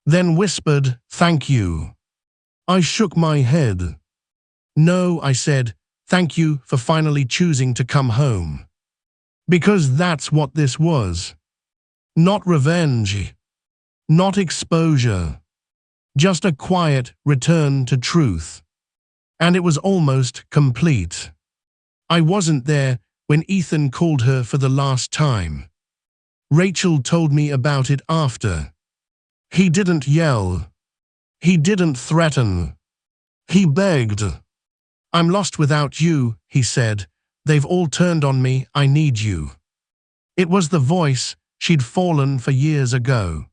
Then whispered, thank you. I shook my head. No, I said, thank you for finally choosing to come home. Because that's what this was. Not revenge. Not exposure. Just a quiet return to truth. And it was almost complete. I wasn't there when Ethan called her for the last time. Rachel told me about it after. He didn't yell. He didn't threaten. He begged. I'm lost without you, he said. They've all turned on me, I need you. It was the voice she'd fallen for years ago.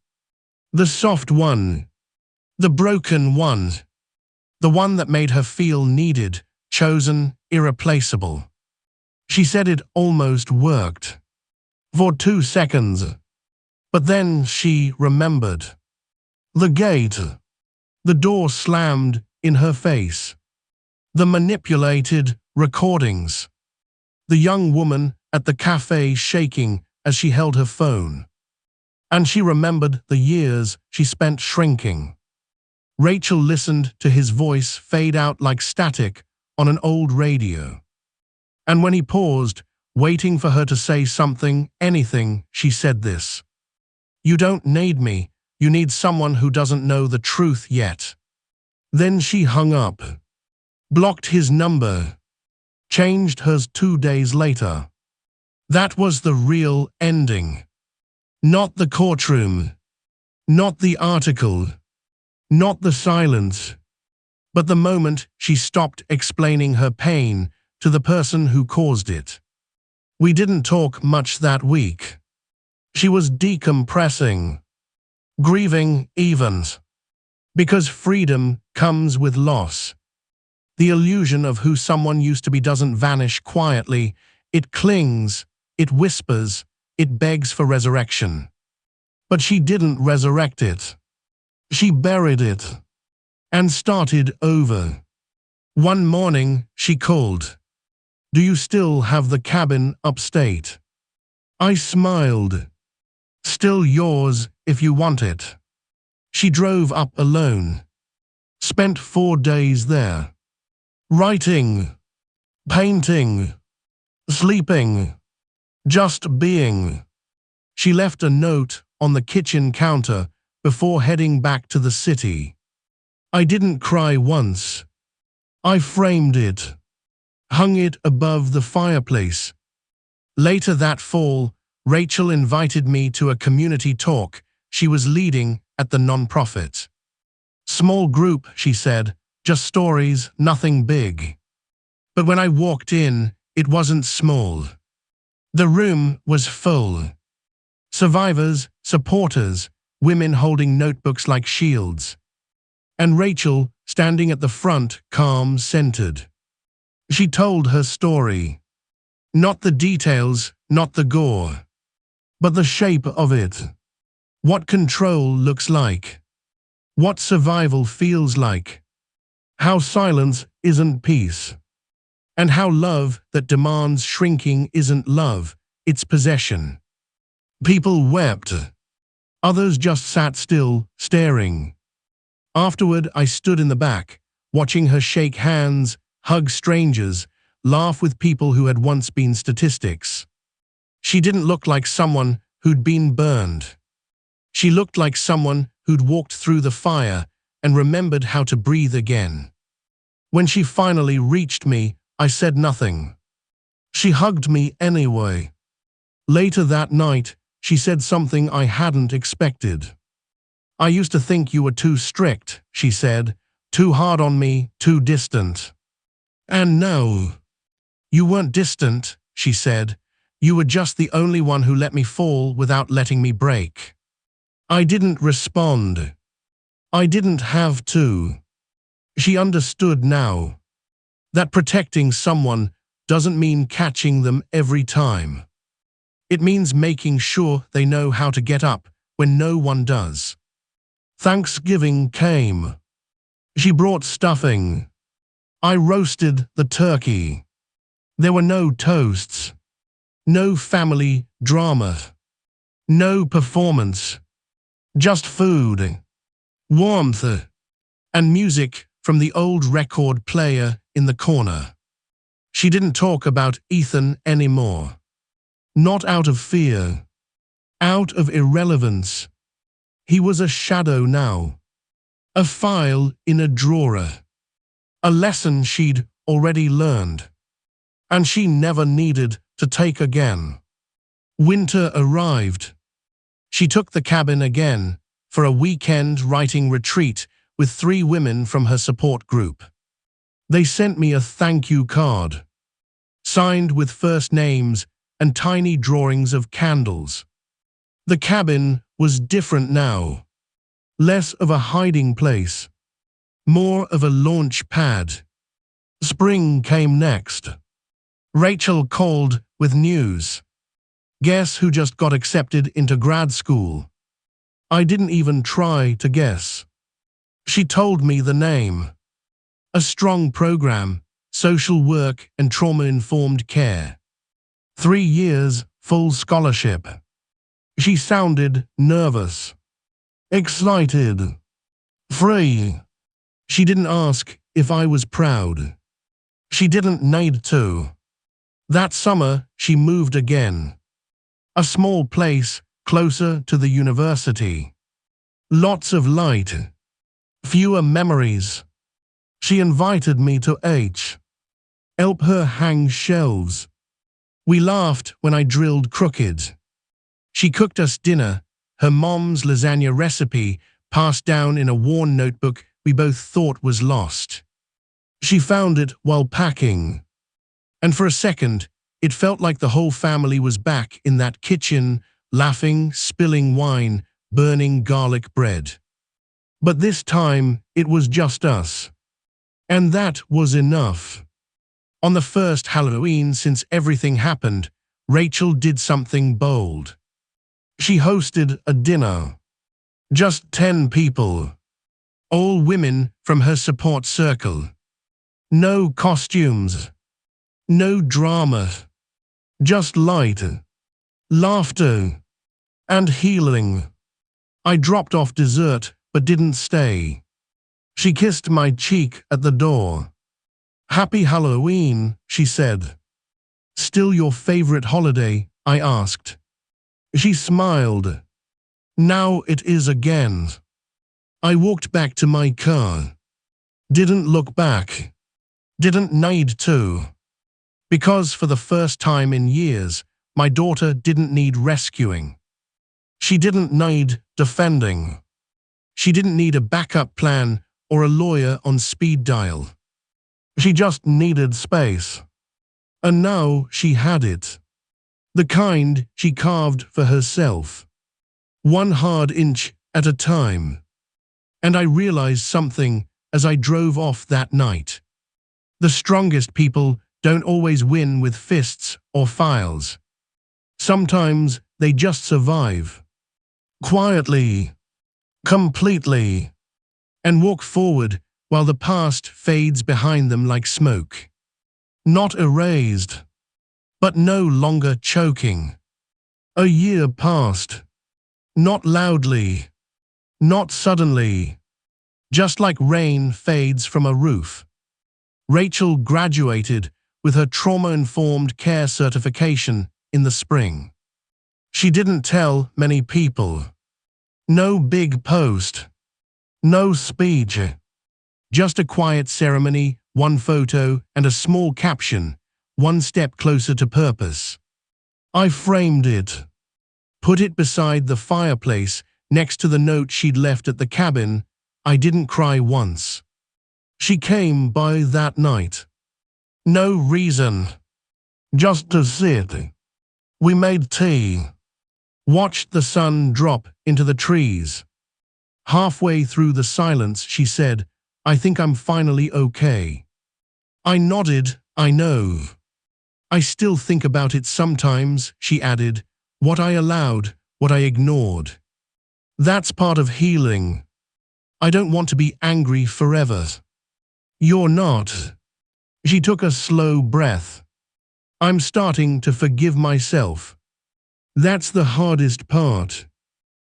The soft one. The broken one. The one that made her feel needed, chosen, irreplaceable. She said it almost worked. For 2 seconds. But then she remembered. The gate. The door slammed in her face. The manipulated recordings. The young woman at the cafe shaking as she held her phone. And she remembered the years she spent shrinking. Rachel listened to his voice fade out like static on an old radio. And when he paused, waiting for her to say something, anything, she said this. You don't need me, you need someone who doesn't know the truth yet. Then she hung up. Blocked his number. Changed hers 2 days later. That was the real ending. Not the courtroom. Not the article. Not the silence. But the moment she stopped explaining her pain to the person who caused it. We didn't talk much that week. She was decompressing. Grieving even. Because freedom comes with loss. The illusion of who someone used to be doesn't vanish quietly. It clings, it whispers, it begs for resurrection. But she didn't resurrect it. She buried it. And started over. One morning, she called. Do you still have the cabin upstate? I smiled. Still yours if you want it. She drove up alone. Spent 4 days there. Writing. Painting. Sleeping. Just being. She left a note on the kitchen counter before heading back to the city. I didn't cry once. I framed it, hung it above the fireplace. Later that fall, Rachel invited me to a community talk she was leading at the nonprofit. Small group, she said, just stories, nothing big. But when I walked in, it wasn't small. The room was full. Survivors, supporters, women holding notebooks like shields. And Rachel, standing at the front, calm, centered. She told her story. Not the details, not the gore, but the shape of it. What control looks like. What survival feels like. How silence isn't peace. And how love that demands shrinking isn't love, it's possession. People wept. Others just sat still, staring. Afterward, I stood in the back, watching her shake hands, hug strangers, laugh with people who had once been statistics. She didn't look like someone who'd been burned. She looked like someone who'd walked through the fire and remembered how to breathe again. When she finally reached me, I said nothing. She hugged me anyway. Later that night, she said something I hadn't expected. I used to think you were too strict, she said, too hard on me, too distant. And no, you weren't distant, she said. You were just the only one who let me fall without letting me break. I didn't respond. I didn't have to. She understood now. That protecting someone doesn't mean catching them every time. It means making sure they know how to get up when no one does. Thanksgiving came. She brought stuffing. I roasted the turkey. There were no toasts. No family drama. No performance. Just food, warmth, and music from the old record player in the corner. She didn't talk about Ethan anymore. Not out of fear. Out of irrelevance. He was a shadow now. A file in a drawer. A lesson she'd already learned. And she never needed to take again. Winter arrived. She took the cabin again for a weekend writing retreat with 3 women from her support group. They sent me a thank you card, signed with first names and tiny drawings of candles. The cabin was different now. Less of a hiding place, more of a launch pad. Spring came next. Rachel called with news. Guess who just got accepted into grad school? I didn't even try to guess. She told me the name. A strong program, social work and trauma-informed care. 3 years, full scholarship. She sounded nervous, excited, free. She didn't ask if I was proud. She didn't need to. That summer, she moved again. A small place closer to the university. Lots of light. Fewer memories. She invited me to help her hang shelves. We laughed when I drilled crooked. She cooked us dinner, her mom's lasagna recipe passed down in a worn notebook we both thought was lost. She found it while packing. And for a second, it felt like the whole family was back in that kitchen, laughing, spilling wine, burning garlic bread. But this time, it was just us. And that was enough. On the first Halloween since everything happened, Rachel did something bold. She hosted a dinner. Just 10 people. All women from her support circle. No costumes. No drama. Just light, laughter, and healing. I dropped off dessert but didn't stay. She kissed my cheek at the door. Happy Halloween, she said. Still your favorite holiday? I asked. She smiled. Now it is again. I walked back to my car. Didn't look back. Didn't need to. Because for the first time in years, my daughter didn't need rescuing. She didn't need defending. She didn't need a backup plan or a lawyer on speed dial. She just needed space. And now she had it. The kind she carved for herself. One hard inch at a time. And I realized something as I drove off that night. The strongest people don't always win with fists or files. Sometimes they just survive. Quietly. Completely. And walk forward while the past fades behind them like smoke. Not erased, but no longer choking. A year passed. Not loudly. Not suddenly. Just like rain fades from a roof. Rachel graduated with her trauma-informed care certification in the spring. She didn't tell many people. No big post. No speech. Just a quiet ceremony, one photo, and a small caption, one step closer to purpose. I framed it. Put it beside the fireplace, next to the note she'd left at the cabin. I didn't cry once. She came by that night. No reason. Just to sit. We made tea. Watched the sun drop into the trees. Halfway through the silence, she said, "I think I'm finally okay." I nodded, "I know." "I still think about it sometimes," she added, "what I allowed, what I ignored. That's part of healing. I don't want to be angry forever." "You're not." She took a slow breath. "I'm starting to forgive myself. That's the hardest part."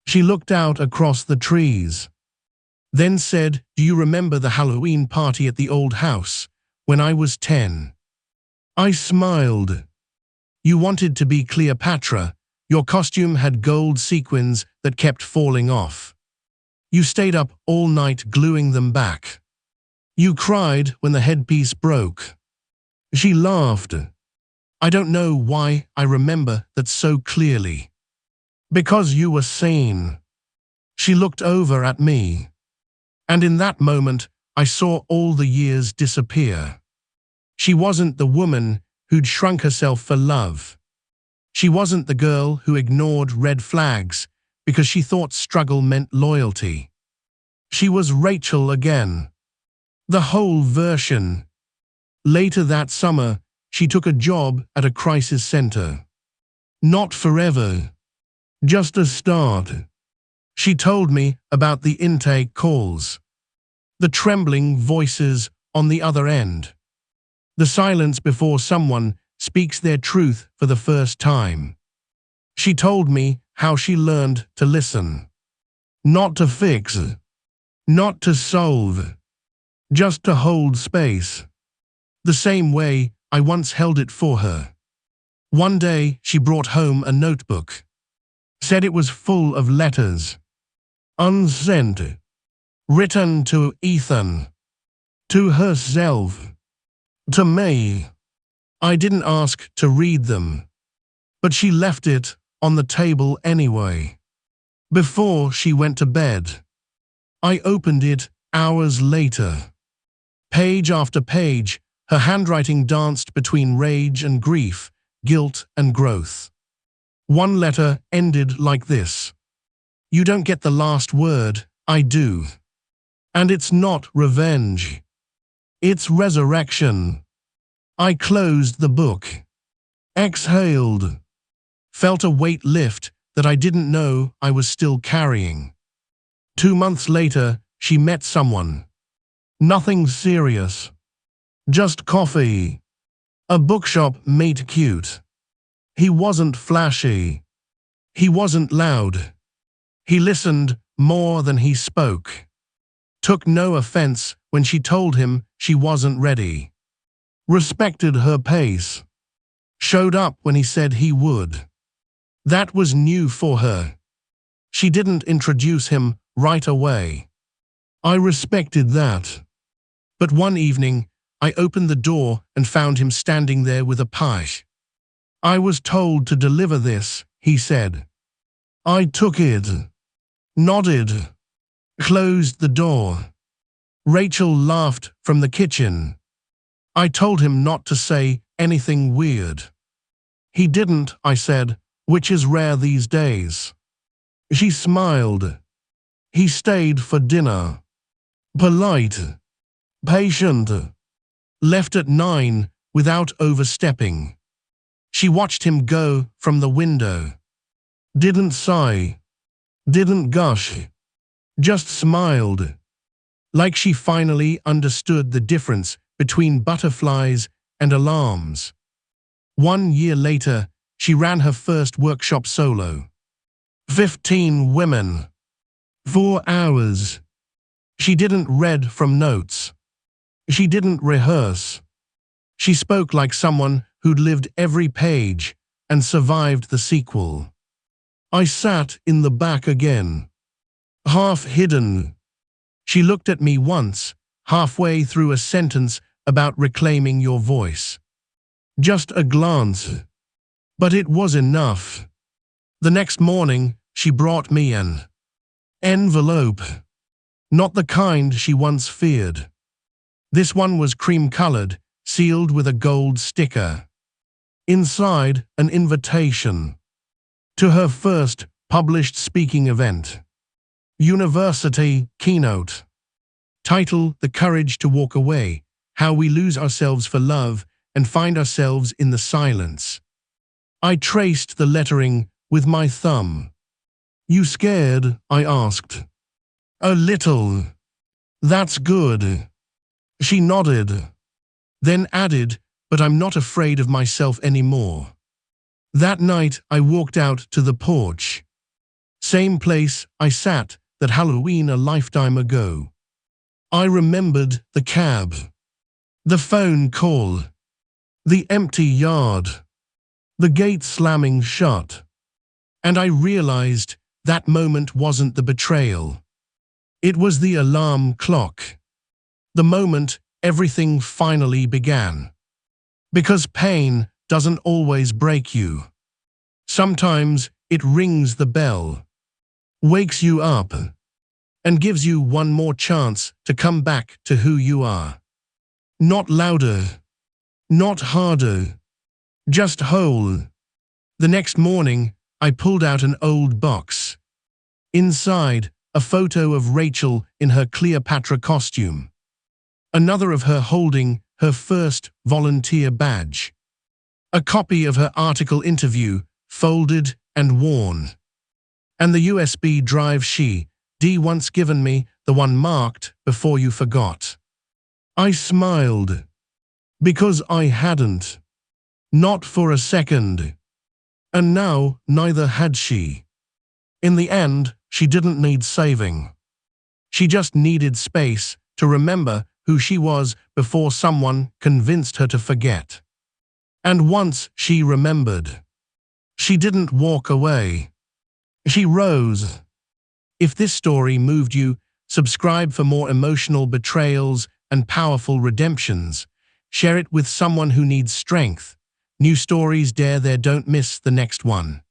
She looked out across the trees. Then said, "Do you remember the Halloween party at the old house, when I was 10? I smiled. You wanted to be Cleopatra. Your costume had gold sequins that kept falling off. You stayed up all night gluing them back. You cried when the headpiece broke." She laughed. "I don't know why I remember that so clearly." "Because you were sane." She looked over at me. And in that moment, I saw all the years disappear. She wasn't the woman who'd shrunk herself for love. She wasn't the girl who ignored red flags because she thought struggle meant loyalty. She was Rachel again. The whole version. Later that summer, she took a job at a crisis center. Not forever. Just a start. She told me about the intake calls. The trembling voices on the other end. The silence before someone speaks their truth for the first time. She told me how she learned to listen. Not to fix. Not to solve. Just to hold space. The same way I once held it for her. One day she brought home a notebook. Said it was full of letters. Unsent. Written to Ethan. To herself. To me. I didn't ask to read them. But she left it on the table anyway. Before she went to bed. I opened it hours later. Page after page, her handwriting danced between rage and grief, guilt and growth. One letter ended like this. "You don't get the last word, I do. And it's not revenge. It's resurrection." I closed the book. Exhaled. Felt a weight lift that I didn't know I was still carrying. 2 months later, she met someone. Nothing serious. Just coffee. A bookshop made cute. He wasn't flashy. He wasn't loud. He listened more than he spoke. Took no offense when she told him she wasn't ready. Respected her pace. Showed up when he said he would. That was new for her. She didn't introduce him right away. I respected that. But one evening, I opened the door and found him standing there with a pie. "I was told to deliver this," he said. I took it, nodded, closed the door. Rachel laughed from the kitchen. I told him not to say anything weird. He didn't, I said, which is rare these days. She smiled. He stayed for dinner. Polite, patient, left at 9 without overstepping. She watched him go from the window. Didn't sigh, didn't gush, just smiled. Like she finally understood the difference between butterflies and alarms. 1 year later, she ran her first workshop solo. 15 women. 4 hours. She didn't read from notes. She didn't rehearse. She spoke like someone who'd lived every page and survived the sequel. I sat in the back again, half hidden. She looked at me once, halfway through a sentence about reclaiming your voice. Just a glance. But it was enough. The next morning, she brought me an envelope. Not the kind she once feared. This one was cream-colored, sealed with a gold sticker. Inside, an invitation to her first published speaking event. University keynote. Title: The Courage to Walk Away, How We Lose Ourselves for Love and Find Ourselves in the Silence. I traced the lettering with my thumb. You scared? I asked. A little. That's good. She nodded. Then added, but I'm not afraid of myself anymore. That night, I walked out to the porch. Same place I sat that Halloween a lifetime ago. I remembered the cab, the phone call, the empty yard, the gate slamming shut. And I realized that moment wasn't the betrayal. It was the alarm clock. The moment everything finally began. Because pain doesn't always break you. Sometimes it rings the bell, wakes you up, and gives you one more chance to come back to who you are. Not louder, not harder, just whole. The next morning, I pulled out an old box. Inside, a photo of Rachel in her Cleopatra costume. Another of her holding her first volunteer badge. A copy of her article interview, folded and worn. And the USB drive she'd once given me, the one marked "Before You Forgot." I smiled. Because I hadn't. Not for a second. And now, neither had she. In the end, she didn't need saving. She just needed space to remember who she was before someone convinced her to forget. And once she remembered, she didn't walk away. She rose. If this story moved you, subscribe for more emotional betrayals and powerful redemptions. Share it with someone who needs strength. New stories dare there, don't miss the next one.